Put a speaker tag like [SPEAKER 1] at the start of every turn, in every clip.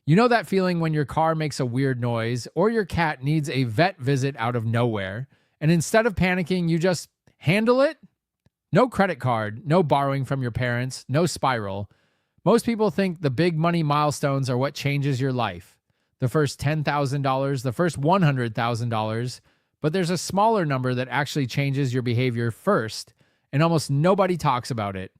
[SPEAKER 1] You know that feeling when your car makes a weird noise or your cat needs a vet visit out of nowhere, and instead of panicking, you just handle it? No credit card, no borrowing from your parents, no spiral. Most people think the big money milestones are what changes your life. The first $10,000, the first $100,000, but there's a smaller number that actually changes your behavior first, and almost nobody talks about it.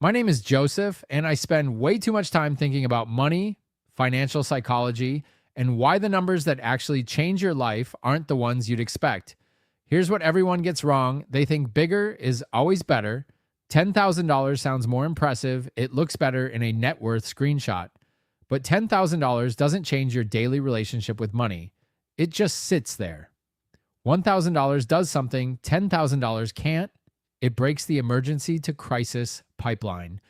[SPEAKER 1] My name is Joseph, and I spend way too much time thinking about money, financial psychology, and why the numbers that actually change your life aren't the ones you'd expect. Here's what everyone gets wrong. They think bigger is always better. $10,000 sounds more impressive. It looks better in a net worth screenshot. But $10,000 doesn't change your daily relationship with money. It just sits there. $1,000 does something $10,000 can't. It breaks the emergency to crisis pipeline.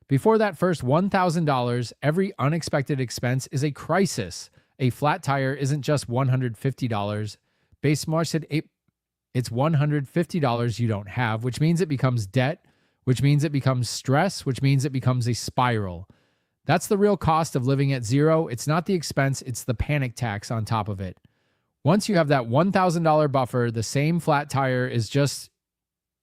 [SPEAKER 1] Before that first $1,000, every unexpected expense is a crisis. A flat tire isn't just $150. Base market, it's $150 you don't have, which means it becomes debt, which means it becomes stress, which means it becomes a spiral. That's the real cost of living at zero. It's not the expense, it's the panic tax on top of it. Once you have that $1,000 buffer, the same flat tire is just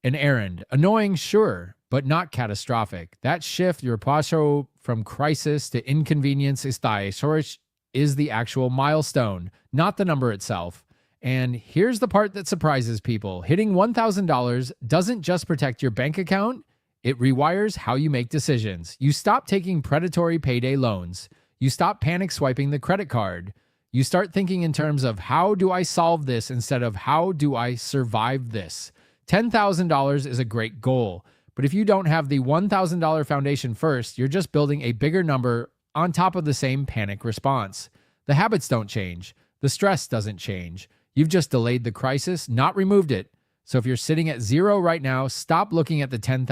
[SPEAKER 1] an errand. Annoying, sure, but not catastrophic. That shift, your paso from crisis to inconvenience is the actual milestone, not the number itself. And here's the part that surprises people. Hitting $1,000 doesn't just protect your bank account, it rewires how you make decisions. You stop taking predatory payday loans. You stop panic swiping the credit card. You start thinking in terms of how do I solve this instead of how do I survive this? $10,000 is a great goal, but if you don't have the $1,000 foundation first, you're just building a bigger number on top of the same panic response. The habits don't change. The stress doesn't change. You've just delayed the crisis, not removed it. So if you're sitting at zero right now, stop looking at the $10,000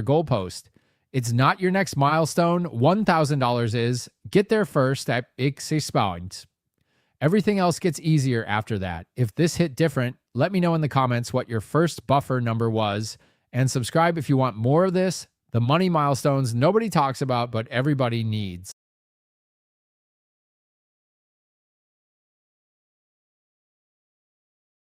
[SPEAKER 1] goalpost. It's not your next milestone. $1,000 is. Get there first at X. Everything else gets easier after that. If this hit different, let me know in the comments what your first buffer number was, and subscribe if you want more of this, the money milestones nobody talks about but everybody needs.